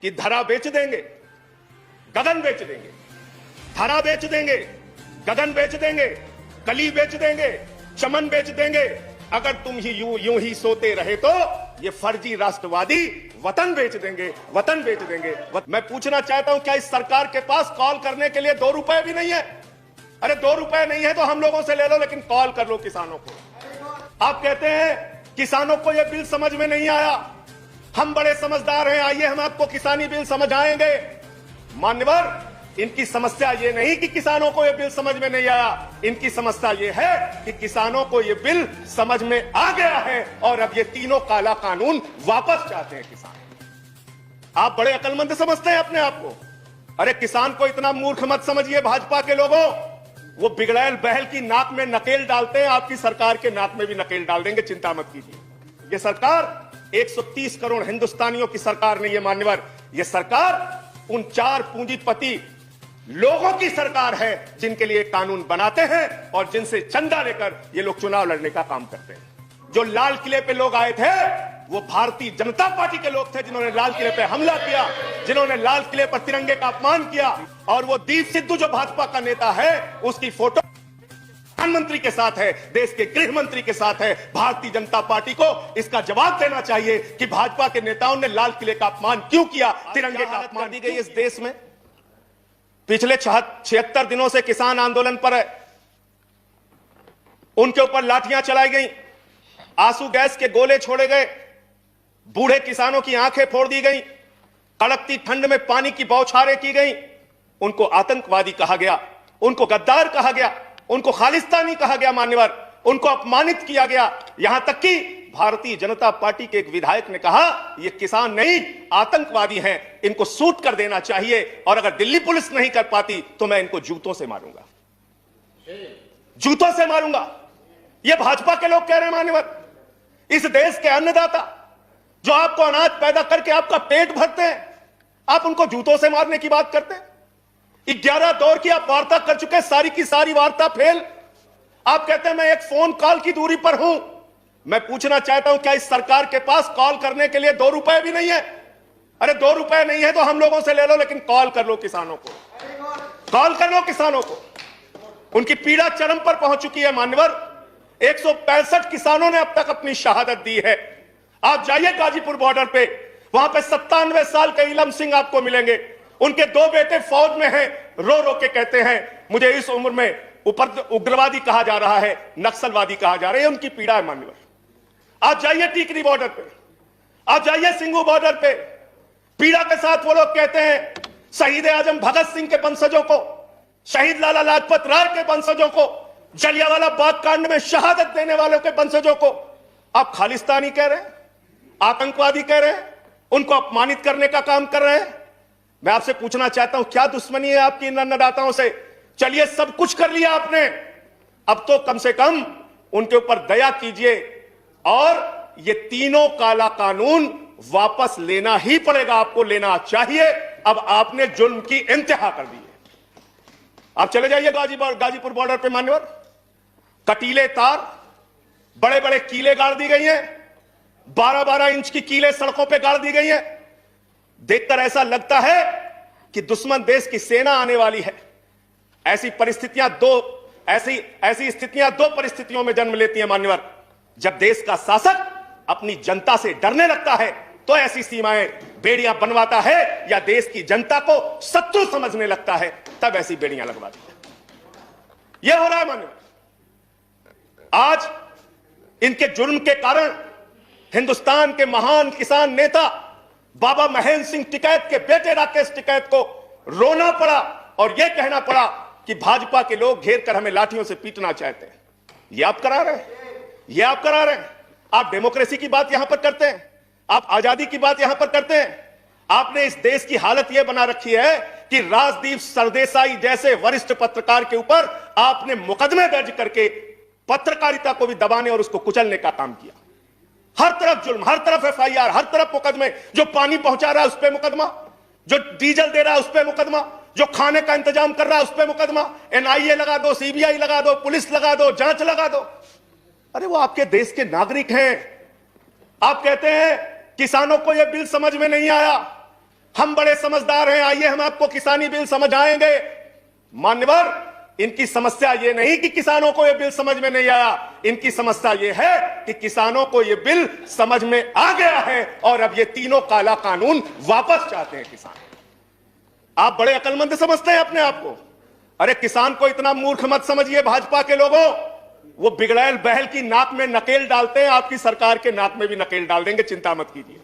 कि धरा बेच देंगे, गगन बेच देंगे, धरा बेच देंगे, गगन बेच देंगे, कली बेच देंगे, चमन बेच देंगे। अगर तुम ही यूं ही सोते रहे तो ये फर्जी राष्ट्रवादी वतन बेच देंगे, वतन बेच देंगे। मैं पूछना चाहता हूं, क्या इस सरकार के पास कॉल करने के लिए 2 रुपए भी नहीं है? अरे 2 रुपए नहीं है तो हम लोगों से ले लो, लेकिन कॉल कर लो किसानों को। आप कहते हैं किसानों को यह बिल समझ में नहीं आया, हम बड़े समझदार हैं, आइए हम आपको किसानी बिल समझाएंगे। मान्यवर, इनकी समस्या ये नहीं कि किसानों को यह बिल समझ में नहीं आया, इनकी समस्या ये है कि किसानों को यह बिल समझ में आ गया है और अब ये तीनों काला कानून वापस चाहते हैं किसान। आप बड़े अक्लमंद समझते हैं अपने आप को। अरे किसान को इतना मूर्ख मत समझिए भाजपा के लोगों, वो बिगड़ैल बहल की नाक में नकेल डालते हैं, आपकी सरकार के नाक में भी नकेल डाल देंगे, चिंता मत कीजिए। ये सरकार 130 करोड़ हिंदुस्तानियों की सरकार नहीं है मान्यवर, ये सरकार उन 4 पूंजीपति लोगों की सरकार है जिनके लिए कानून बनाते हैं और जिनसे चंदा लेकर ये लोग चुनाव लड़ने का काम करते हैं। जो लाल किले पे लोग आए थे वो भारतीय जनता पार्टी के लोग थे, जिन्होंने लाल किले पे हमला किया, जिन्होंने लाल किले पर तिरंगे का अपमान किया। और वो दीप सिद्धू जो भाजपा का नेता है, उसकी फोटो प्रधानमंत्री के साथ है, देश के गृह मंत्री के साथ है। भारतीय जनता पार्टी को इसका जवाब देना चाहिए कि भाजपा के नेताओं ने लाल किले का अपमान क्यों किया, तिरंगे का अपमान दी गई इस देश में। पिछले 76 दिनों से किसान आंदोलन पर है, उनके ऊपर लाठियां चलाई गई, आंसू गैस के गोले छोड़े गए, बूढ़े किसानों की आंखें फोड़ दी गई, कड़कती ठंड में पानी की बौछारें की गई। उनको आतंकवादी कहा गया, उनको गद्दार कहा गया, उनको खालिस्तानी कहा गया मान्यवर, उनको अपमानित किया गया। यहां तक कि भारतीय जनता पार्टी के एक विधायक ने कहा ये किसान नहीं आतंकवादी हैं, इनको सूट कर देना चाहिए और अगर दिल्ली पुलिस नहीं कर पाती तो मैं इनको जूतों से मारूंगा, जूतों से मारूंगा। ये भाजपा के लोग कह रहे हैं मान्यवर। इस देश के अन्नदाता जो आपको अनाज पैदा करके आपका पेट भरते हैं, आप उनको जूतों से मारने की बात करते हैं। 11 दौर की आप वार्ता कर चुके, सारी की सारी वार्ता फेल। आप कहते हैं मैं एक फोन कॉल की दूरी पर हूं। मैं पूछना चाहता हूं, क्या इस सरकार के पास कॉल करने के लिए 2 रुपए भी नहीं है? अरे 2 रुपए नहीं है तो हम लोगों से ले लो, लेकिन कॉल कर लो किसानों को, कॉल कर लो किसानों को। उनकी पीड़ा चरम पर पहुंच चुकी है मान्यवर। 165 किसानों ने अब तक अपनी शहादत दी है। आप जाइए गाजीपुर बॉर्डर पे, वहां पे 97 साल के इलम सिंह आपको मिलेंगे। उनके 2 बेटे फौज में हैं, रो रो के कहते हैं मुझे इस उम्र में ऊपर उग्रवादी कहा जा रहा है, नक्सलवादी कहा जा रहा है। उनकी पीड़ा है मान्यवर। आप जाइए टीकरी बॉर्डर पे, आप जाइए सिंगू बॉर्डर पे, पीड़ा के साथ वो लोग कहते हैं शहीद आजम भगत सिंह के वंशजों को, शहीद लाला लाजपत राय के वंशजों को, जलियांवाला बाग कांड में शहादत देने वालों के वंशजों को आप खालिस्तानी कह रहे हैं, आतंकवादी कह रहे हैं, उनको अपमानित करने का काम कर रहे हैं। मैं आपसे पूछना चाहता हूं, क्या दुश्मनी है आपकी इन अन्नदाताओं से? चलिए सब कुछ कर लिया आपने, अब तो कम से कम उनके ऊपर दया कीजिए और ये तीनों काला कानून वापस लेना ही पड़ेगा, आपको लेना चाहिए। अब आपने जुल्म की इंतहा कर दी है। आप चले जाइए गाजीपुर बॉर्डर पे मान्यवर, कटीले तार, बड़े बड़े कीले गाड़ दी गई हैं, 12-12 इंच की कीले सड़कों पे गाड़ दी गई हैं। देखकर ऐसा लगता है कि दुश्मन देश की सेना आने वाली है। ऐसी स्थितियां दो परिस्थितियों में जन्म लेती हैं मान्यवर। जब देश का शासक अपनी जनता से डरने लगता है तो ऐसी सीमाएं बेड़ियां बनवाता है, या देश की जनता को शत्रु समझने लगता है तब ऐसी बेड़ियां लगवाती है। यह हो रहा है मान्यवर। आज इनके जुर्म के कारण हिंदुस्तान के महान किसान नेता बाबा महेंद्र सिंह टिकैत के बेटे राकेश टिकैत को रोना पड़ा और यह कहना पड़ा कि भाजपा के लोग घेर कर हमें लाठियों से पीटना चाहते हैं। यह आप करा रहे हैं, यह आप करा रहे हैं। आप डेमोक्रेसी की बात यहां पर करते हैं, आप आजादी की बात यहां पर करते हैं। आपने इस देश की हालत यह बना रखी है कि राजदीप सरदेसाई जैसे वरिष्ठ पत्रकार के ऊपर आपने मुकदमे दर्ज करके पत्रकारिता को भी दबाने और उसको कुचलने का काम किया। हर तरफ जुल्म, हर तरफ FIR, हर तरफ मुकदमे। जो पानी पहुंचा रहा है उस पर मुकदमा, जो डीजल दे रहा है उस पर मुकदमा, जो खाने का इंतजाम कर रहा है उस पर मुकदमा। NIA लगा दो, CBI लगा दो, पुलिस लगा दो, जांच लगा दो। अरे वो आपके देश के नागरिक हैं। आप कहते हैं किसानों को यह बिल समझ में नहीं आया, हम बड़े समझदार हैं, आइए हम आपको किसानी बिल समझाएंगे। मान्यवर, इनकी समस्या ये नहीं कि किसानों को ये बिल समझ में नहीं आया, इनकी समस्या ये है कि किसानों को ये बिल समझ में आ गया है और अब ये तीनों काला कानून वापस चाहते हैं किसान। आप बड़े अक्लमंद समझते हैं अपने आप को। अरे किसान को इतना मूर्ख मत समझिए भाजपा के लोगों, वो बिगड़ैल बहल की नाक में नकेल डालते हैं, आपकी सरकार के नाक में भी नकेल डाल देंगे, चिंता मत कीजिए।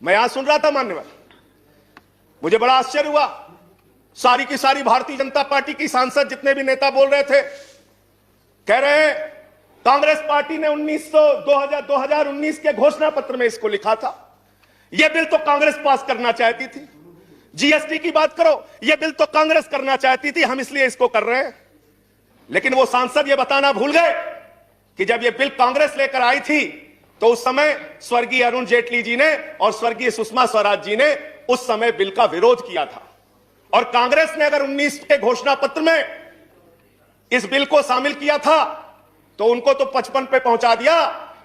मैं यहां सुन रहा था मान्यवर, मुझे बड़ा आश्चर्य हुआ, सारी की सारी भारतीय जनता पार्टी की सांसद जितने भी नेता बोल रहे थे, कह रहे हैं कांग्रेस पार्टी ने 2019 के घोषणा पत्र में इसको लिखा था, यह बिल तो कांग्रेस पास करना चाहती थी। जीएसटी की बात करो, यह बिल तो कांग्रेस करना चाहती थी, हम इसलिए इसको कर रहे हैं। लेकिन वो सांसद यह बताना भूल गए कि जब यह बिल कांग्रेस लेकर आई थी तो उस समय स्वर्गीय अरुण जेटली जी ने और स्वर्गीय सुषमा स्वराज जी ने उस समय बिल का विरोध किया था। और कांग्रेस ने अगर 19 के घोषणा पत्र में इस बिल को शामिल किया था तो उनको तो 55 पे पहुंचा दिया,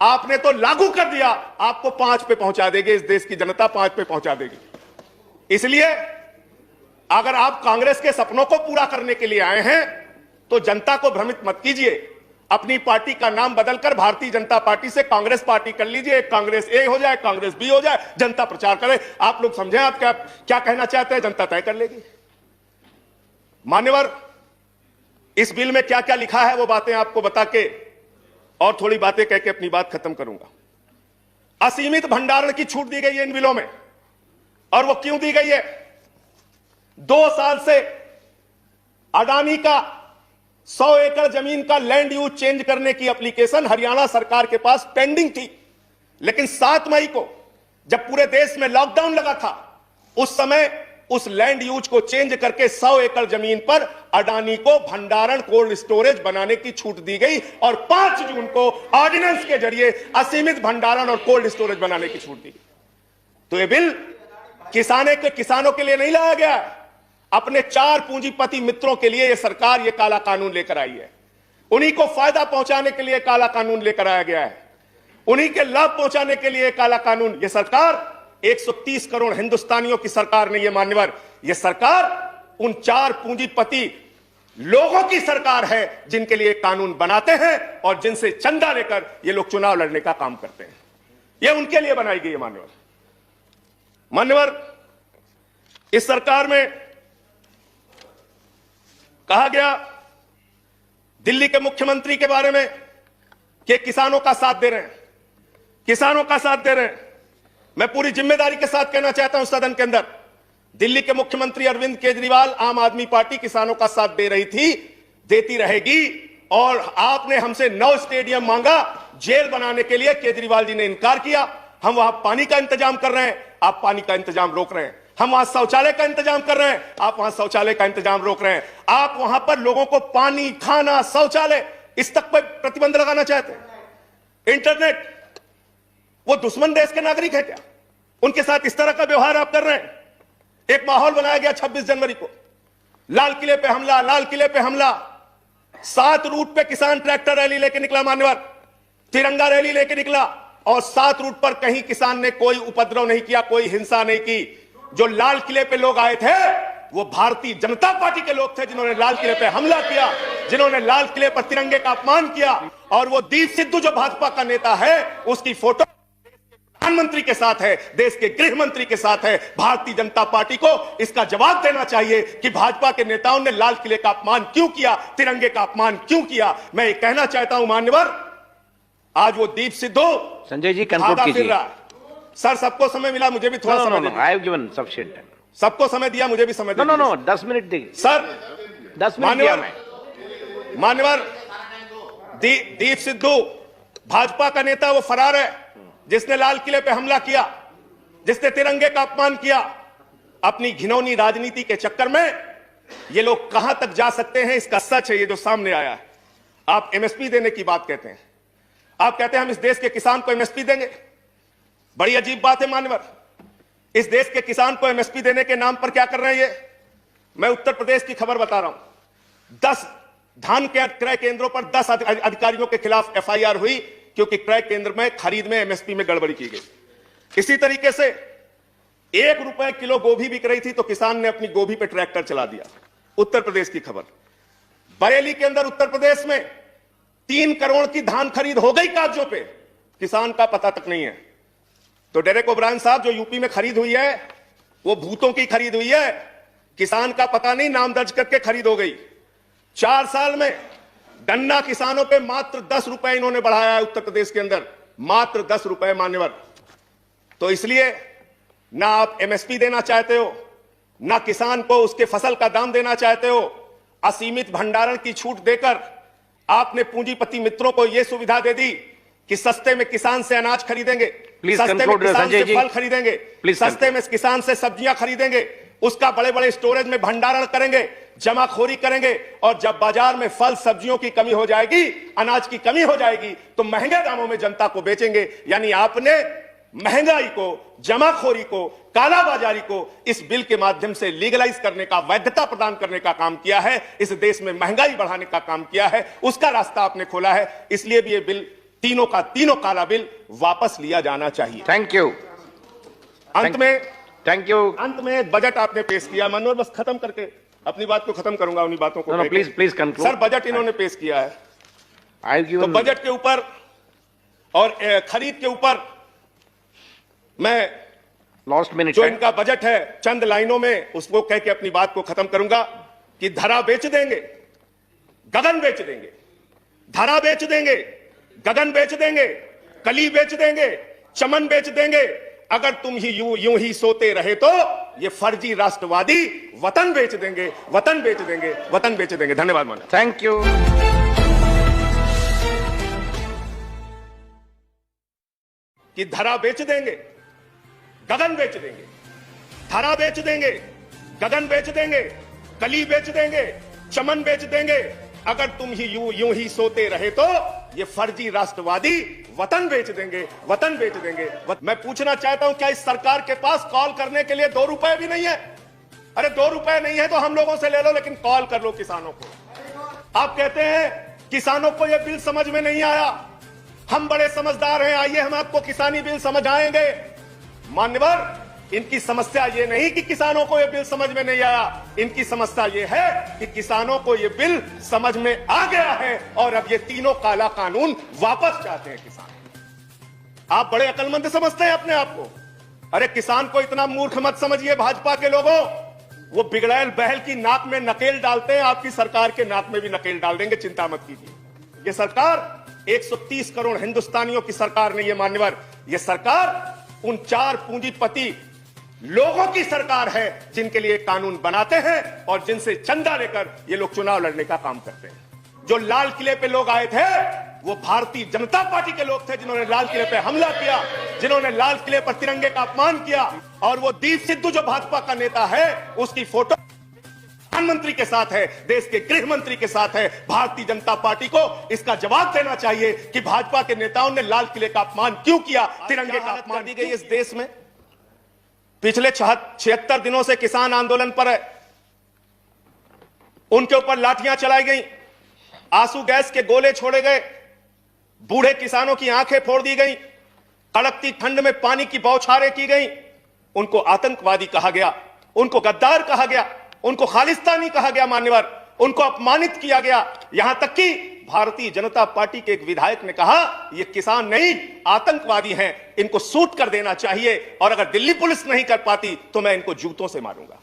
आपने तो लागू कर दिया, आपको 5 पे पहुंचा देगी, इस देश की जनता 5 पे पहुंचा देगी। इसलिए अगर आप कांग्रेस के सपनों को पूरा करने के लिए आए हैं तो जनता को भ्रमित मत कीजिए, अपनी पार्टी का नाम बदलकर भारतीय जनता पार्टी से कांग्रेस पार्टी कर लीजिए, कांग्रेस ए हो जाए, कांग्रेस बी हो जाए, जनता प्रचार करे। आप लोग समझें आप क्या कहना चाहते हैं, जनता तय कर लेगी। मान्यवर, इस बिल में क्या क्या लिखा है वो बातें आपको बता के और थोड़ी बातें कह के अपनी बात खत्म करूंगा। असीमित भंडारण की छूट दी गई है इन बिलों में, और वो क्यों दी गई है? 2 साल से अडानी का 100 एकड़ जमीन का लैंड यूज चेंज करने की एप्लीकेशन हरियाणा सरकार के पास पेंडिंग थी, लेकिन 7 मई को जब पूरे देश में लॉकडाउन लगा था उस समय उस लैंड यूज को चेंज करके 100 एकड़ जमीन पर अडानी को भंडारण कोल्ड स्टोरेज बनाने की छूट दी गई और 5 जून को ऑर्डिनेंस के जरिए असीमित भंडारण और कोल्ड स्टोरेज बनाने की छूट दी गई। तो यह बिल किसानों के लिए नहीं लाया गया, अपने 4 पूंजीपति मित्रों के लिए यह सरकार यह काला कानून लेकर आई है। उन्हीं को फायदा पहुंचाने के लिए काला कानून लेकर आया गया है, उन्हीं के लाभ पहुंचाने के लिए काला कानून। यह सरकार 130 करोड़ हिंदुस्तानियों की सरकार नहीं है मान्यवर, यह सरकार उन 4 पूंजीपति लोगों की सरकार है जिनके लिए कानून बनाते हैं और जिनसे चंदा लेकर ये लोग चुनाव लड़ने का काम करते हैं। यह उनके लिए बनाई गई है मान्यवर। इस सरकार में कहा गया दिल्ली के मुख्यमंत्री के बारे में कि किसानों का साथ दे रहे हैं, किसानों का साथ दे रहे हैं। मैं पूरी जिम्मेदारी के साथ कहना चाहता हूं सदन के अंदर, दिल्ली के मुख्यमंत्री अरविंद केजरीवाल, आम आदमी पार्टी किसानों का साथ दे रही थी, देती रहेगी। और आपने हमसे 9 स्टेडियम मांगा जेल बनाने के लिए, केजरीवाल जी ने इनकार किया। हम वहां पानी का इंतजाम कर रहे हैं, आप पानी का इंतजाम रोक रहे हैं। हम वहां शौचालय का इंतजाम कर रहे हैं, आप वहां शौचालय का इंतजाम रोक रहे हैं। आप वहां पर लोगों को पानी, खाना, शौचालय इस तक पर प्रतिबंध लगाना चाहते हैं। इंटरनेट, वो दुश्मन देश के नागरिक है क्या? उनके साथ इस तरह का व्यवहार आप कर रहे हैं। एक माहौल बनाया गया 26 जनवरी को, लाल किले पे हमला, लाल किले पे हमला। 7 रूट पे किसान ट्रैक्टर रैली लेके निकला मान्यवर, तिरंगा रैली लेके निकला, और 7 रूट पर कहीं किसान ने कोई उपद्रव नहीं किया, कोई हिंसा नहीं की। जो लाल किले पे लोग आए थे वो भारतीय जनता पार्टी के लोग थे जिन्होंने लाल किले पे हमला किया, जिन्होंने लाल किले पर तिरंगे का अपमान किया। और वो दीप सिद्धू जो भाजपा का नेता है, उसकी फोटो प्रधानमंत्री के साथ है, देश के गृह मंत्री के साथ है। भारतीय जनता पार्टी को इसका जवाब देना चाहिए कि भाजपा के नेताओं ने लाल किले का अपमान क्यों किया, तिरंगे का अपमान क्यों किया। मैं ये कहना चाहता हूं मान्यवर, आज वो दीप सिद्धू संजय जी कंक्लूड कीजिए। सर सबको समय मिला, मुझे भी थोड़ा समय I have given sufficient time. सबको समय दिया, मुझे भी समय दिया। नो 10 मिनट दीजिए सर। 10 मिनट दिया मैं। मान्यवर, दीप सिद्धू भाजपा का नेता, वो फरार है जिसने लाल किले पे हमला किया, जिसने तिरंगे का अपमान किया। अपनी घिनौनी राजनीति के चक्कर में ये लोग कहां तक जा सकते हैं, इसका सच है ये जो सामने आया है। आप एमएसपी देने की बात कहते हैं, आप कहते हैं हम इस देश के किसान को एमएसपी देंगे। बड़ी अजीब बात है मान्यवर, इस देश के किसान को एमएसपी देने के नाम पर क्या कर रहे हैं ये? मैं उत्तर प्रदेश की खबर बता रहा हूं। 10 धान के क्रय केंद्रों पर 10 अधिकारियों के खिलाफ एफआईआर हुई क्योंकि क्रय केंद्र में खरीद में एमएसपी में गड़बड़ी की गई। इसी तरीके से ₹1 किलो गोभी बिक रही थी तो किसान ने अपनी गोभी पे ट्रैक्टर चला दिया। उत्तर प्रदेश की खबर। बरेली के अंदर उत्तर प्रदेश में 3 करोड़ की धान खरीद हो गई कागजों पे, किसान का पता तक नहीं है। तो डेरेक ओब्रायन साहब, जो यूपी में खरीद हुई है वो भूतों की खरीद हुई है, किसान का पता नहीं, नाम दर्ज करके खरीद हो गई। 4 साल में गन्ना किसानों पे मात्र ₹10 इन्होंने बढ़ाया है उत्तर प्रदेश के अंदर, मात्र ₹10 मान्यवर। तो इसलिए ना आप एमएसपी देना चाहते हो, ना किसान को उसके फसल का दाम देना चाहते हो। असीमित भंडारण की छूट देकर आपने पूंजीपति मित्रों को यह सुविधा दे दी कि सस्ते में किसान से अनाज खरीदेंगे, सस्ते में किसान से फल खरीदेंगे, सस्ते में किसान से सब्जियां खरीदेंगे, उसका बड़े बड़े स्टोरेज में भंडारण करेंगे, जमाखोरी करेंगे, और जब बाजार में फल सब्जियों की कमी हो जाएगी, अनाज की कमी हो जाएगी, तो महंगे दामों में जनता को बेचेंगे। यानी आपने महंगाई को, जमाखोरी को, कालाबाजारी को इस बिल के माध्यम से लीगलाइज करने का, वैधता प्रदान करने का काम किया है। इस देश में महंगाई बढ़ाने का काम किया है, उसका रास्ता आपने खोला है। इसलिए भी ये बिल, तीनों का तीनों काला बिल वापस लिया जाना चाहिए। Thank you. अंत में थैंक यू। अंत में एक बजट आपने पेश किया, मनोहर, बस खत्म करके अपनी बात को खत्म करूंगा, उन्हीं बातों को। Please please conclude. Sir, budget इन्होंने पेश किया है, तो बजट के ऊपर और खरीद के ऊपर मैं लास्ट मिनट जो इनका बजट है, चंद लाइनों में उसको कह के अपनी बात को खत्म करूंगा कि धरा बेच देंगे, गगन बेच देंगे, धरा बेच देंगे, गगन बेच देंगे, कली बेच देंगे, चमन बेच देंगे, अगर तुम ही यूं ही सोते रहे तो ये फर्जी राष्ट्रवादी वतन बेच देंगे, वतन बेच देंगे, वतन बेच देंगे। धन्यवाद माननीय। Thank you. कि धरा बेच देंगे, गगन बेच देंगे, धरा बेच देंगे, गगन बेच देंगे, कली बेच देंगे, चमन बेच देंगे, अगर तुम ही यूं ही सोते रहे तो ये फर्जी राष्ट्रवादी वतन बेच देंगे, वतन बेच देंगे। मैं पूछना चाहता हूं, क्या इस सरकार के पास कॉल करने के लिए ₹2 भी नहीं है? अरे ₹2 नहीं है तो हम लोगों से ले लो, लेकिन कॉल कर लो किसानों को। आप कहते हैं किसानों को यह बिल समझ में नहीं आया, हम बड़े समझदार हैं, आइए हम आपको किसानी बिल समझाएंगे। मान्यवर, इनकी समस्या ये नहीं कि किसानों को ये बिल समझ में नहीं आया, इनकी समस्या ये है कि किसानों को ये बिल समझ में आ गया है और अब ये तीनों काला कानून वापस चाहते हैं किसान। आप बड़े अक्लमंद समझते हैं अपने आप को। अरे किसान को इतना मूर्ख मत समझिए भाजपा के लोगों, वो बिगड़ैल बहल की नाक में नकेल डालते हैं, आपकी सरकार के नाक में भी नकेल डाल देंगे, चिंता मत कीजिए। ये सरकार 130 करोड़ हिंदुस्तानियों की सरकार नहीं है मान्यवर, ये सरकार उन 4 पूंजीपति लोगों की सरकार है जिनके लिए कानून बनाते हैं और जिनसे चंदा लेकर ये लोग चुनाव लड़ने का काम करते हैं। जो लाल किले पे लोग आए थे वो भारतीय जनता पार्टी के लोग थे, जिन्होंने लाल किले पे हमला किया, जिन्होंने लाल किले पर तिरंगे का अपमान किया। और वो दीप सिद्धू जो भाजपा का नेता है, उसकी फोटो प्रधानमंत्री के साथ है, देश के गृह मंत्री के साथ है। भारतीय जनता पार्टी को इसका जवाब देना चाहिए कि भाजपा के नेताओं ने लाल किले का अपमान क्यों किया, तिरंगे का अपमान दी गई इस देश में। पिछले 76 दिनों से किसान आंदोलन पर है, उनके ऊपर लाठियां चलाई गई, आंसू गैस के गोले छोड़े गए, बूढ़े किसानों की आंखें फोड़ दी गई, कड़कती ठंड में पानी की बौछारें की गई, उनको आतंकवादी कहा गया, उनको गद्दार कहा गया, उनको खालिस्तानी कहा गया मान्यवर, उनको अपमानित किया गया। यहां तक कि भारतीय जनता पार्टी के एक विधायक ने कहा ये किसान नहीं आतंकवादी हैं, इनको सूट कर देना चाहिए, और अगर दिल्ली पुलिस नहीं कर पाती तो मैं इनको जूतों से मारूंगा,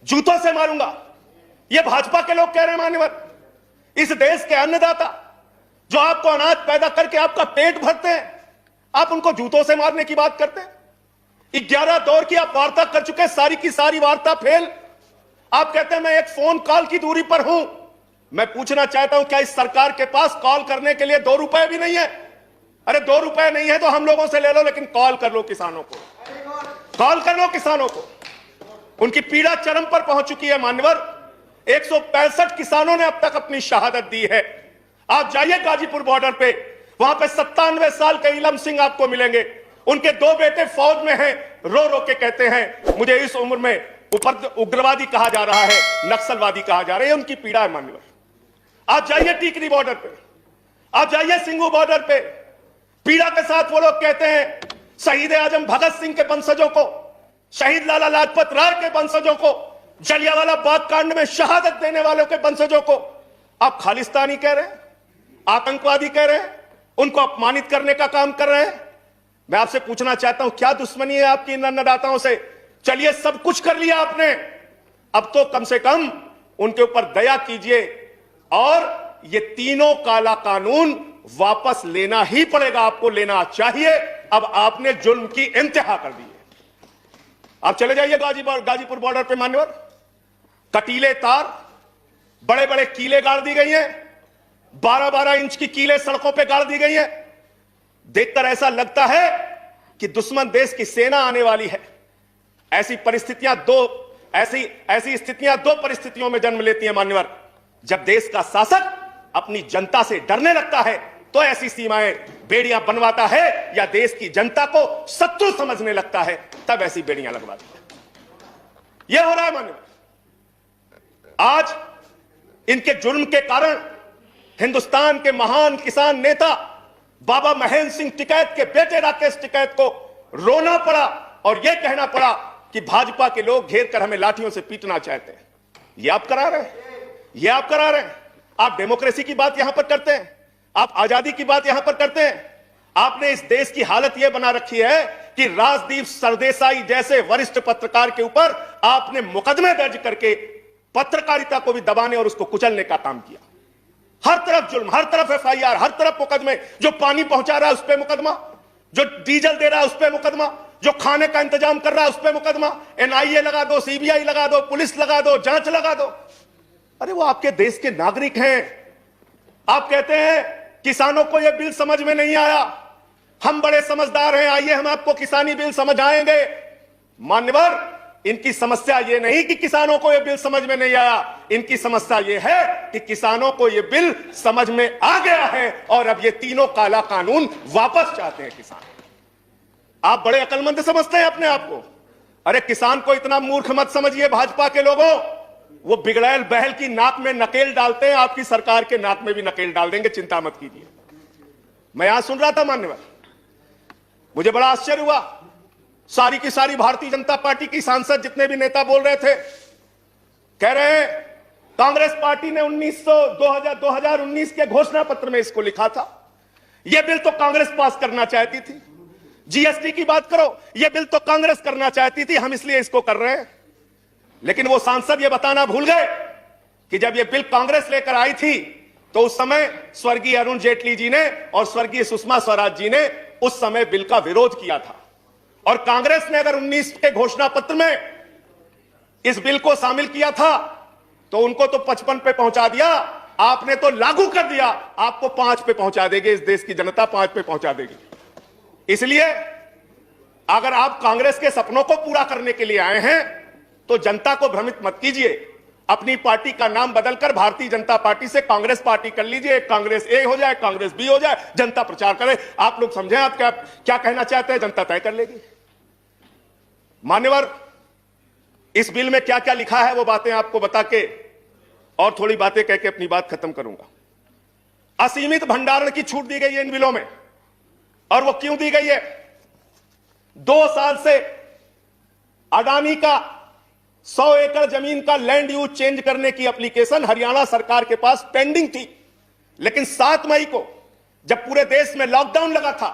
जूतों से मारूंगा। ये भाजपा के लोग कह रहे हैं मान्यवर। इस देश के अन्नदाता जो आपको अनाज पैदा करके आपका पेट भरते हैं, आप उनको जूतों से मारने की बात करते हैं। 11 दौर की आप वार्ता कर चुके, सारी की सारी वार्ता फेल। आप कहते हैं मैं एक फोन कॉल की दूरी पर हूं। मैं पूछना चाहता हूं, क्या इस सरकार के पास कॉल करने के लिए ₹2 भी नहीं है? अरे ₹2 नहीं है तो हम लोगों से ले लो, लेकिन कॉल कर लो किसानों को, कॉल कर लो किसानों को। उनकी पीड़ा चरम पर पहुंच चुकी है मान्यवर। 165 किसानों ने अब तक अपनी शहादत दी है। आप जाइए गाजीपुर बॉर्डर पे, वहां पे 97 साल के इलम सिंह आपको मिलेंगे, उनके 2 बेटे फौज में हैं, रो रो के कहते हैं मुझे इस उम्र में उग्रवादी कहा जा रहा है, नक्सलवादी कहा जा रहा है। उनकी पीड़ा है मान्यवर। आप जाइए टीकरी बॉर्डर पे, आप जाइए सिंगू बॉर्डर पे, पीड़ा के साथ वो लोग कहते हैं शहीद आजम भगत सिंह के वंशजों को, शहीद लाला लाजपत राय के वंशजों को, जलियांवाला बाग कांड में शहादत देने वालों के वंशजों को आप खालिस्तानी कह रहे हैं, आतंकवादी कह रहे हैं, उनको अपमानित करने का काम कर रहे हैं। मैं आपसे पूछना चाहता हूं, क्या दुश्मनी है आपकी इन अन्नदाताओं से? चलिए, सब कुछ कर लिया आपने, अब तो कम से कम उनके ऊपर दया कीजिए और ये तीनों काला कानून वापस लेना ही पड़ेगा, आपको लेना चाहिए। अब आपने जुल्म की इंतहा कर दी है। आप चले जाइए गाजीपुर बॉर्डर पे मान्यवर, कटीले तार, बड़े बड़े कीले गाड़ दी गई हैं, 12-12 इंच की कीले सड़कों पे गाड़ दी गई हैं। देखकर ऐसा लगता है कि दुश्मन देश की सेना आने वाली है। ऐसी स्थितियां दो परिस्थितियों में जन्म लेती हैं मान्यवर। जब देश का शासक अपनी जनता से डरने लगता है तो ऐसी सीमाएं, बेड़ियां बनवाता है, या देश की जनता को शत्रु समझने लगता है तब ऐसी बेड़ियां लगवाता है। यह हो रहा है मान्यवर। आज इनके जुर्म के कारण हिंदुस्तान के महान किसान नेता बाबा महेंद्र सिंह टिकैत के बेटे राकेश टिकैत को रोना पड़ा और यह कहना पड़ा कि भाजपा के लोग घेर कर हमें लाठियों से पीटना चाहते हैं। यह आप करा रहे हैं, आप डेमोक्रेसी की बात यहां पर करते हैं, आप आजादी की बात यहां पर करते हैं। आपने इस देश की हालत यह बना रखी है कि राजदीप सरदेसाई जैसे वरिष्ठ पत्रकार के ऊपर आपने मुकदमे दर्ज करके पत्रकारिता को भी दबाने और उसको कुचलने का काम किया। हर तरफ जुल्म, हर तरफ एफआईआर, हर तरफ मुकदमे। जो पानी पहुंचा रहा है उस पर मुकदमा, जो डीजल दे रहा है उस पर मुकदमा, जो खाने का इंतजाम कर रहा है उस पर मुकदमा। एनआईए लगा दो, सीबीआई लगा दो, पुलिस लगा दो, जांच लगा दो। अरे वो आपके देश के नागरिक हैं। आप कहते हैं किसानों को यह बिल समझ में नहीं आया, हम बड़े समझदार हैं, आइए हम आपको किसानी बिल समझाएंगे। मान्यवर, इनकी समस्या यह नहीं कि किसानों को यह बिल समझ में नहीं आया, इनकी समस्या यह है कि किसानों को यह बिल समझ में आ गया है और अब ये तीनों काला कानून वापस चाहते हैं किसान। आप बड़े अकलमंद समझते हैं अपने आप को। अरे किसान को इतना मूर्ख मत समझिए भाजपा के लोगों, वो बिगड़ैल बहल की नाक में नकेल डालते हैं, आपकी सरकार के नाक में भी नकेल डाल देंगे, चिंता मत कीजिए। मैं यहां सुन रहा था मान्यवर, मुझे बड़ा आश्चर्य हुआ। सारी की सारी भारतीय जनता पार्टी की सांसद जितने भी नेता बोल रहे थे, कह रहे हैं कांग्रेस पार्टी ने 2019 के घोषणा पत्र में इसको लिखा था, यह बिल तो कांग्रेस पास करना चाहती थी। जीएसटी की बात करो, यह बिल तो कांग्रेस करना चाहती थी, हम इसलिए इसको कर रहे हैं। लेकिन वो सांसद यह बताना भूल गए कि जब यह बिल कांग्रेस लेकर आई थी तो उस समय स्वर्गीय अरुण जेटली जी ने और स्वर्गीय सुषमा स्वराज जी ने उस समय बिल का विरोध किया था। और कांग्रेस ने अगर 19 के घोषणा पत्र में इस बिल को शामिल किया था तो उनको तो 55 पे पहुंचा दिया, आपने तो लागू कर दिया, आपको 5 पे पहुंचा देगी, इस देश की जनता 5 पे पहुंचा देगी। इसलिए अगर आप कांग्रेस के सपनों को पूरा करने के लिए आए हैं तो जनता को भ्रमित मत कीजिए। अपनी पार्टी का नाम बदलकर भारतीय जनता पार्टी से कांग्रेस पार्टी कर लीजिए, कांग्रेस ए हो जाए, कांग्रेस बी हो जाए, जनता प्रचार करे। आप लोग समझें आप क्या कहना चाहते हैं, जनता तय कर लेगी। मान्यवर, इस बिल में क्या क्या लिखा है वो बातें आपको बता के और थोड़ी बातें कह के अपनी बात खत्म करूंगा। असीमित भंडारण की छूट दी गई है इन बिलों में, और वो क्यों दी गई है? 2 साल से अडानी का 100 एकड़ जमीन का लैंड यूज चेंज करने की एप्लीकेशन हरियाणा सरकार के पास पेंडिंग थी। लेकिन 7 मई को जब पूरे देश में लॉकडाउन लगा था,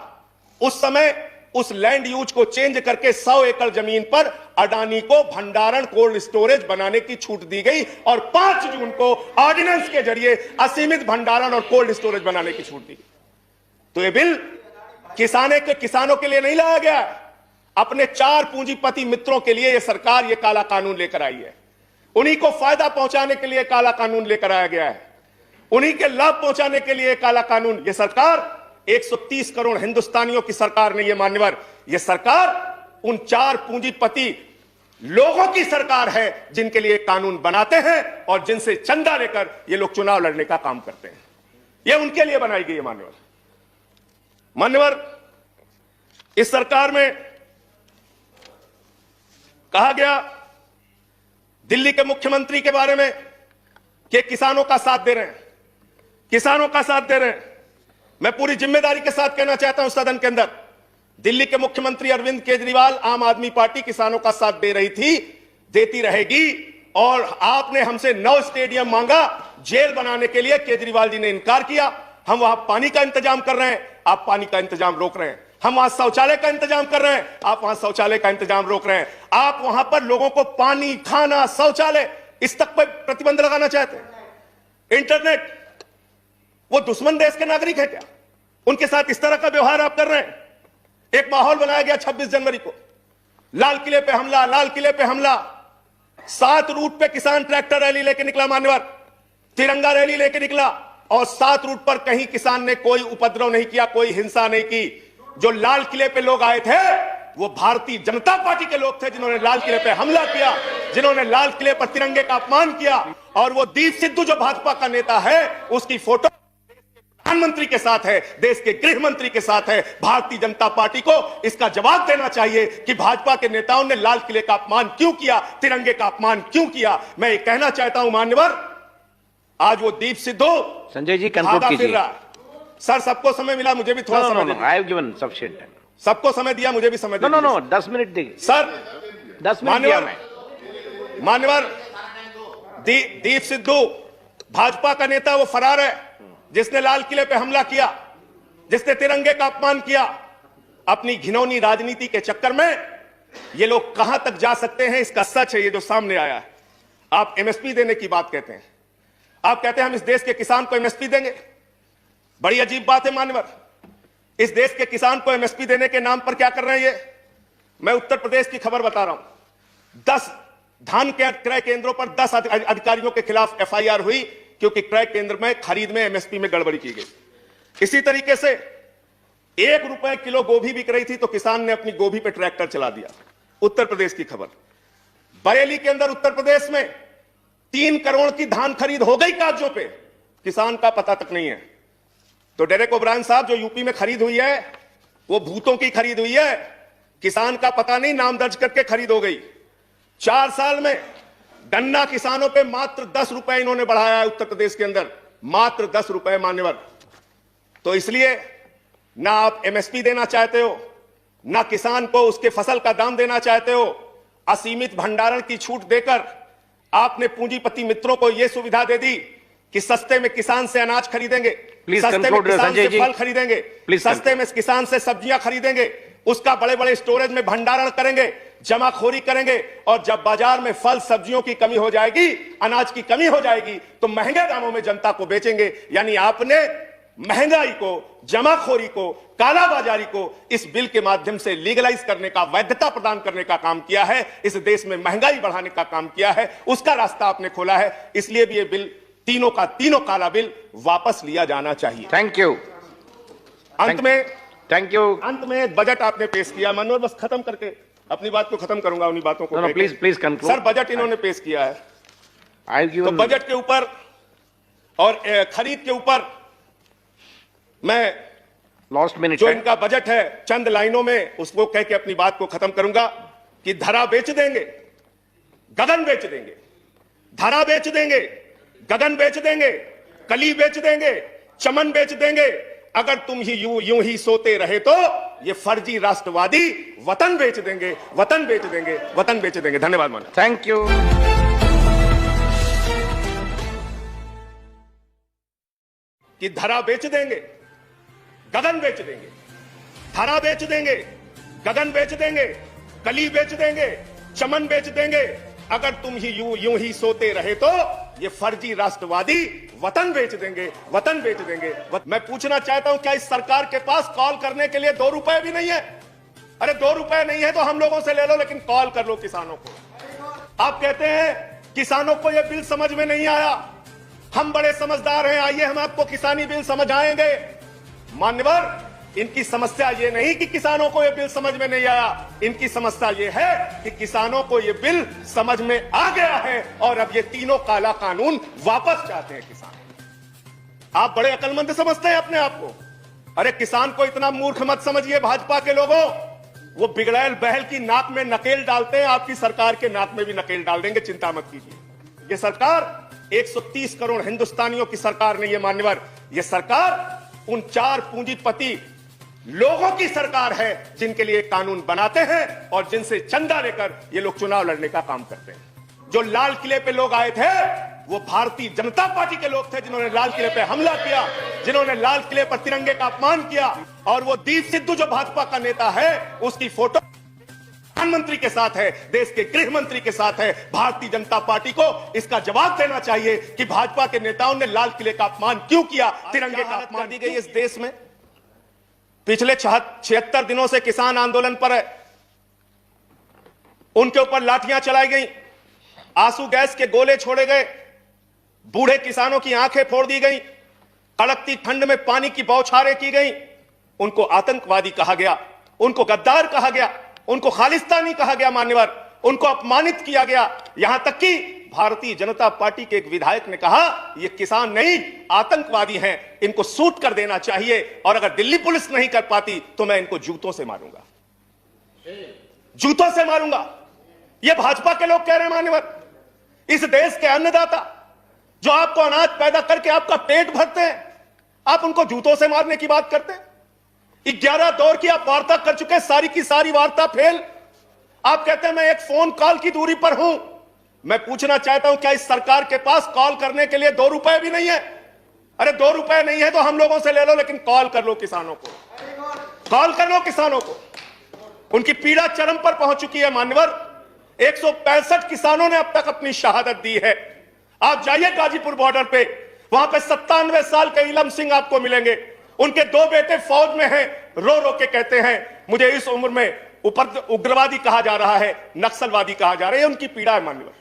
उस समय उस लैंड यूज को चेंज करके 100 एकड़ जमीन पर अडानी को भंडारण कोल्ड स्टोरेज बनाने की छूट दी गई और 5 जून को ऑर्डिनेंस के जरिए असीमित भंडारण और कोल्ड स्टोरेज बनाने की छूट दी गई। तो यह बिल किसानों के लिए नहीं लाया गया, अपने 4 पूंजीपति मित्रों के लिए यह सरकार यह काला कानून लेकर आई है। उन्हीं को फायदा पहुंचाने के लिए काला कानून लेकर आया गया है, उन्हीं के लाभ पहुंचाने के लिए काला कानून। यह सरकार 130 करोड़ हिंदुस्तानियों की सरकार नहीं है मान्यवर, यह सरकार उन 4 पूंजीपति लोगों की सरकार है जिनके लिए कानून बनाते हैं और जिनसे चंदा लेकर ये लोग चुनाव लड़ने का काम करते हैं। यह उनके लिए बनाई गई है मान्यवर। इस सरकार में कहा गया दिल्ली के मुख्यमंत्री के बारे में कि किसानों का साथ दे रहे हैं, किसानों का साथ दे रहे हैं। मैं पूरी जिम्मेदारी के साथ कहना चाहता हूं सदन के अंदर दिल्ली के मुख्यमंत्री अरविंद केजरीवाल आम आदमी पार्टी किसानों का साथ दे रही थी, देती रहेगी। और आपने हमसे 9 स्टेडियम मांगा जेल बनाने के लिए, केजरीवाल जी ने इनकार किया। हम वहां पानी का इंतजाम कर रहे हैं, आप पानी का इंतजाम रोक रहे हैं। हम वहां शौचालय का इंतजाम कर रहे हैं, आप वहां शौचालय का इंतजाम रोक रहे हैं। आप वहां पर लोगों को पानी, खाना, शौचालय इस तक पर प्रतिबंध लगाना चाहते हैं। इंटरनेट, वो दुश्मन देश के नागरिक है क्या? उनके साथ इस तरह का व्यवहार आप कर रहे हैं। एक माहौल बनाया गया 26 जनवरी को, लाल किले पे हमला, लाल किले पे हमला। 7 रूट पे किसान ट्रैक्टर रैली लेके निकला, मान्यवर तिरंगा रैली लेके निकला, और 7 रूट पर कहीं किसान ने कोई उपद्रव नहीं किया, कोई हिंसा नहीं की। जो लाल किले पे लोग आए थे वो भारतीय जनता पार्टी के लोग थे, जिन्होंने लाल किले पे हमला किया, जिन्होंने लाल किले पर तिरंगे का अपमान किया। और वो दीप सिद्धू जो भाजपा का नेता है, उसकी फोटो प्रधानमंत्री के साथ है, देश के गृह मंत्री के साथ है। भारतीय जनता पार्टी को इसका जवाब देना चाहिए कि भाजपा के नेताओं ने लाल किले का अपमान क्यों किया, तिरंगे का अपमान क्यों किया। मैं ये कहना चाहता हूं मान्यवर, आज वो दीप सिद्धू संजय जी कंक्लूड भागा फिर कीजिए। रहा है। सर सबको समय मिला, मुझे भी थोड़ा समय I have given sufficient time. सबको समय दिया, मुझे भी समय दिया। नो 10 मिनट दीजिए सर। 10 मिनट दिया मैं। मान्यवर दीप सिद्धू भाजपा का नेता, वो फरार है जिसने लाल किले पे हमला किया, जिसने तिरंगे का अपमान किया। अपनी घिनौनी राजनीति के चक्कर में ये लोग कहां तक जा सकते हैं, इसका सच है ये जो सामने आया है। आप एमएसपी देने की बात कहते हैं, आप कहते हैं हम इस देश के किसान को एमएसपी देंगे। बड़ी अजीब बात है मान्यवर, इस देश के किसान को एमएसपी देने के नाम पर क्या कर रहे हैं ये? मैं उत्तर प्रदेश की खबर बता रहा हूं। 10 धान के क्रय केंद्रों पर 10 अधिकारियों के खिलाफ एफआईआर हुई, क्योंकि क्रय केंद्र में खरीद में एमएसपी में गड़बड़ी की गई। इसी तरीके से 1 रुपए किलो गोभी बिक रही थी तो किसान ने अपनी गोभी पे ट्रैक्टर चला दिया। उत्तर प्रदेश की खबर। बरेली के अंदर उत्तर प्रदेश में 3 करोड़ की धान खरीद हो गई कागजों पे, किसान का पता तक नहीं है। तो डेरेक ओब्रायन साहब, जो यूपी में खरीद हुई है वो भूतों की खरीद हुई है, किसान का पता नहीं, नाम दर्ज करके खरीद हो गई। 4 साल में गन्ना किसानों पे मात्र 10 रुपए इन्होंने बढ़ाया है उत्तर प्रदेश के अंदर, मात्र 10 रुपए मान्यवर। तो इसलिए ना आप एमएसपी देना चाहते हो, ना किसान को उसके फसल का दाम देना चाहते हो। असीमित भंडारण की छूट देकर आपने पूंजीपति मित्रों को यह सुविधा दे दी कि सस्ते में किसान से अनाज खरीदेंगे, सस्ते में किसान से फल खरीदेंगे, सस्ते में किसान से सब्जियां खरीदेंगे, उसका बड़े बड़े स्टोरेज में भंडारण करेंगे, जमाखोरी करेंगे। और जब बाजार में फल सब्जियों की कमी हो जाएगी, अनाज की कमी हो जाएगी, तो महंगे दामों में जनता को बेचेंगे। यानी आपने महंगाई को, जमाखोरी को, कालाबाजारी को इस बिल के माध्यम से लीगलाइज करने का, वैधता प्रदान करने का काम किया है। इस देश में महंगाई बढ़ाने का काम किया है, उसका रास्ता आपने खोला है। इसलिए भी ये बिल, तीनों का तीनों काला बिल वापस लिया जाना चाहिए। Thank you. अंत में थैंक यू। अंत में एक बजट आपने पेश किया, मनोहर, बस खत्म करके अपनी बात को खत्म करूंगा उन्हीं बातों को। Please conclude. सर, बजट इन्होंने पेश किया है, तो बजट के ऊपर और खरीद के ऊपर मैं लास्ट मिनट जो इनका बजट है, चंद लाइनों में उसको कह के अपनी बात को खत्म करूंगा कि धरा बेच देंगे, गगन बेच देंगे, धरा बेच देंगे, गगन बेच देंगे, कली बेच देंगे, चमन बेच देंगे। अगर तुम ही यूं ही सोते रहे तो ये फर्जी राष्ट्रवादी वतन बेच देंगे, वतन बेच देंगे, वतन बेच देंगे। धन्यवाद माननीय। Thank you. कि धरा बेच देंगे, गगन बेच देंगे, धरा बेच देंगे, गगन बेच देंगे, कली बेच देंगे, चमन बेच देंगे। अगर तुम ही यूं ही सोते रहे तो ये फर्जी राष्ट्रवादी वतन बेच देंगे, वतन बेच देंगे। मैं पूछना चाहता हूं, क्या इस सरकार के पास कॉल करने के लिए 2 रुपए भी नहीं है? अरे 2 रुपए नहीं है तो हम लोगों से ले लो, लेकिन कॉल कर लो किसानों को। आप कहते हैं किसानों को यह बिल समझ में नहीं आया, हम बड़े समझदार हैं, आइए हम आपको किसानी बिल समझाएंगे। मान्यवर, इनकी समस्या ये नहीं कि किसानों को यह बिल समझ में नहीं आया, इनकी समस्या ये है कि किसानों को यह बिल समझ में आ गया है और अब ये तीनों काला कानून वापस चाहते हैं किसान। आप बड़े अक्लमंद समझते हैं अपने आप को। अरे किसान को इतना मूर्ख मत समझिए भाजपा के लोगों, वो बिगड़ैल बहल की नाक में नकेल डालते हैं, आपकी सरकार के नाक में भी नकेल डाल देंगे, चिंता मत कीजिए। ये सरकार 130 करोड़ हिंदुस्तानियों की सरकार नहीं है मान्यवर, ये सरकार उन 4 पूंजीपति लोगों की सरकार है जिनके लिए कानून बनाते हैं और जिनसे चंदा लेकर ये लोग चुनाव लड़ने का काम करते हैं। जो लाल किले पे लोग आए थे वो भारतीय जनता पार्टी के लोग थे जिन्होंने लाल किले पे हमला किया, जिन्होंने लाल किले पर तिरंगे का अपमान किया। और वो दीप सिद्धू जो भाजपा का नेता है उसकी फोटो प्रधानमंत्री के साथ है, देश के गृह मंत्री के साथ है। भारतीय जनता पार्टी को इसका जवाब देना चाहिए कि भाजपा के नेताओं ने लाल किले का अपमान क्यों किया, तिरंगे का अपमान दी गई इस देश में। पिछले 76 दिनों से किसान आंदोलन पर है, उनके ऊपर लाठियां चलाई गई, आंसू गैस के गोले छोड़े गए, बूढ़े किसानों की आंखें फोड़ दी गई, कड़कती ठंड में पानी की बौछारें की गई। उनको आतंकवादी कहा गया, उनको गद्दार कहा गया, उनको खालिस्तानी कहा गया मान्यवर, उनको अपमानित किया गया। यहां तक कि भारतीय जनता पार्टी के एक विधायक ने कहा ये किसान नहीं आतंकवादी हैं, इनको सूट कर देना चाहिए और अगर दिल्ली पुलिस नहीं कर पाती तो मैं इनको जूतों से मारूंगा, जूतों से मारूंगा। ये भाजपा के लोग कह रहे हैं मान्यवर। इस देश के अन्नदाता जो आपको अनाज पैदा करके आपका पेट भरते हैं, आप उनको जूतों से मारने की बात करते हैं। 11 दौर की आप वार्ता कर चुके, सारी की सारी वार्ता फेल। आप कहते हैं मैं एक फोन कॉल की दूरी पर हूं। मैं पूछना चाहता हूं क्या इस सरकार के पास कॉल करने के लिए 2 रुपए भी नहीं है? अरे 2 रुपए नहीं है तो हम लोगों से ले लो, लेकिन कॉल कर लो किसानों को, कॉल कर लो किसानों को। उनकी पीड़ा चरम पर पहुंच चुकी है मान्यवर। 165 किसानों ने अब तक अपनी शहादत दी है। आप जाइए गाजीपुर बॉर्डर पे, वहां पे 97 साल के इलम सिंह आपको मिलेंगे। उनके 2 बेटे फौज में हैं, रो रो के कहते हैं मुझे इस उम्र में ऊपर उग्रवादी कहा जा रहा है, नक्सलवादी कहा जा रहा है। उनकी पीड़ा है मान्यवर।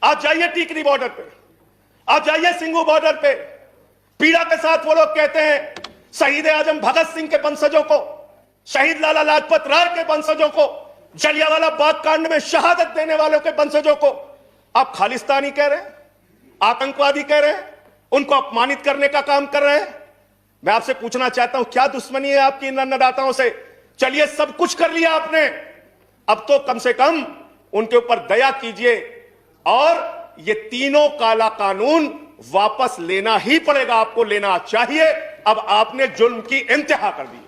आप जाइए टीकरी बॉर्डर पे, आप जाइए सिंगू बॉर्डर पे, पीड़ा के साथ वो लोग कहते हैं शहीद आजम भगत सिंह के वंशजों को, शहीद लाला लाजपत राय के वंशजों को, जलियांवाला बाग कांड में शहादत देने वालों के वंशजों को आप खालिस्तानी कह रहे हैं, आतंकवादी कह रहे हैं, उनको अपमानित करने का काम कर रहे हैं। मैं आपसे पूछना चाहता हूं क्या दुश्मनी है आपकी इन अन्नदाताओं से? चलिए सब कुछ कर लिया आपने, अब तो कम से कम उनके ऊपर दया कीजिए और ये तीनों काला कानून वापस लेना ही पड़ेगा, आपको लेना चाहिए। अब आपने जुल्म की इंतहा कर दी है।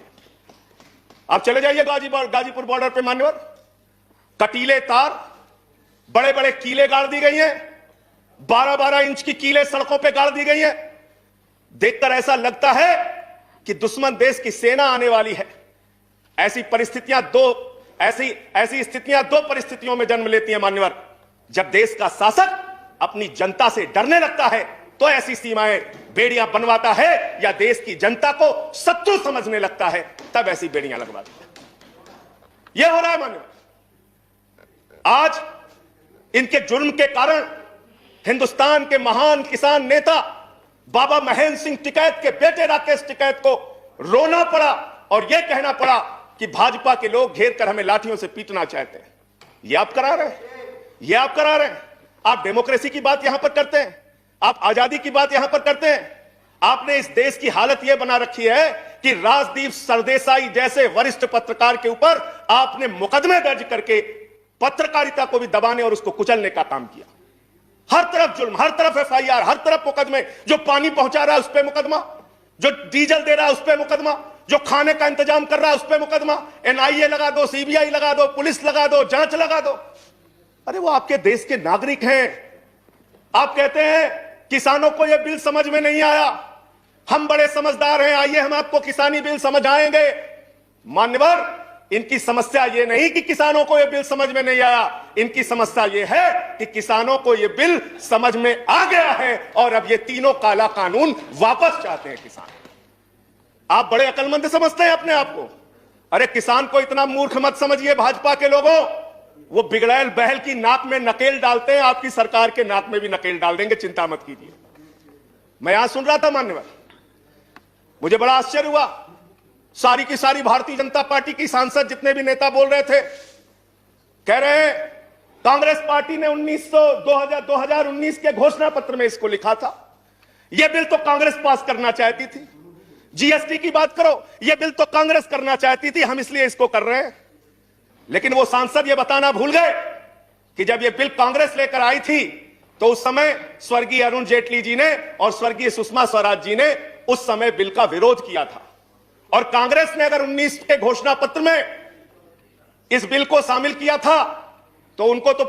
आप चले जाइए गाजीपुर बॉर्डर पे मान्यवर, कटीले तार, बड़े बड़े कीले गाड़ दी गई हैं, 12-12 इंच की कीले सड़कों पे गाड़ दी गई हैं। देखकर ऐसा लगता है कि दुश्मन देश की सेना आने वाली है। ऐसी स्थितियां दो परिस्थितियों में जन्म लेती हैं मान्यवर। जब देश का शासक अपनी जनता से डरने लगता है तो ऐसी सीमाएं बेड़ियां बनवाता है, या देश की जनता को शत्रु समझने लगता है तब ऐसी बेड़ियां लगवाता है। यह हो रहा है मान्यवर। आज इनके जुर्म के कारण हिंदुस्तान के महान किसान नेता बाबा महेंद्र सिंह टिकैत के बेटे राकेश टिकैत को रोना पड़ा और यह कहना पड़ा कि भाजपा के लोग घेर कर हमें लाठियों से पीटना चाहते हैं। यह आप करा रहे हैं, यह आप करा रहे हैं। आप डेमोक्रेसी की बात यहां पर करते हैं, आप आजादी की बात यहां पर करते हैं। आपने इस देश की हालत यह बना रखी है कि राजदीप सरदेसाई जैसे वरिष्ठ पत्रकार के ऊपर आपने मुकदमे दर्ज करके पत्रकारिता को भी दबाने और उसको कुचलने का काम किया। हर तरफ जुल्म, हर तरफ एफआईआर, हर तरफ मुकदमे। जो पानी पहुंचा रहा है उस पर मुकदमा, जो डीजल दे रहा है उस पर मुकदमा, जो खाने का इंतजाम कर रहा है उस पर मुकदमा। एनआईए लगा दो, सीबीआई लगा दो, पुलिस लगा दो, जांच लगा दो। अरे वो आपके देश के नागरिक हैं। आप कहते हैं किसानों को यह बिल समझ में नहीं आया, हम बड़े समझदार हैं, आइए हम आपको किसानी बिल समझाएंगे। मान्यवर, इनकी समस्या यह नहीं कि किसानों को यह बिल समझ में नहीं आया, इनकी समस्या यह है कि किसानों को यह बिल समझ में आ गया है और अब ये तीनों काला कानून वापस चाहते हैं किसान। आप बड़े अकलमंद समझते हैं अपने आप को। अरे किसान को इतना मूर्ख मत समझिए भाजपा के लोगों। वो बिगड़ैल बहल की नाक में नकेल डालते हैं, आपकी सरकार के नाक में भी नकेल डाल देंगे, चिंता मत कीजिए। मैं यहां सुन रहा था मान्यवर, मुझे बड़ा आश्चर्य हुआ। सारी की सारी भारतीय जनता पार्टी की सांसद जितने भी नेता बोल रहे थे, कह रहे हैं कांग्रेस पार्टी ने 2019 के घोषणा पत्र में इसको लिखा था। यह बिल तो कांग्रेस पास करना चाहती थी। जीएसटी की बात करो, यह बिल तो कांग्रेस करना चाहती थी, हम इसलिए इसको कर रहे हैं। लेकिन वो सांसद यह बताना भूल गए कि जब यह बिल कांग्रेस लेकर आई थी तो उस समय स्वर्गीय अरुण जेटली जी ने और स्वर्गीय सुषमा स्वराज जी ने उस समय बिल का विरोध किया था। और कांग्रेस ने अगर 19 के घोषणा पत्र में इस बिल को शामिल किया था तो उनको तो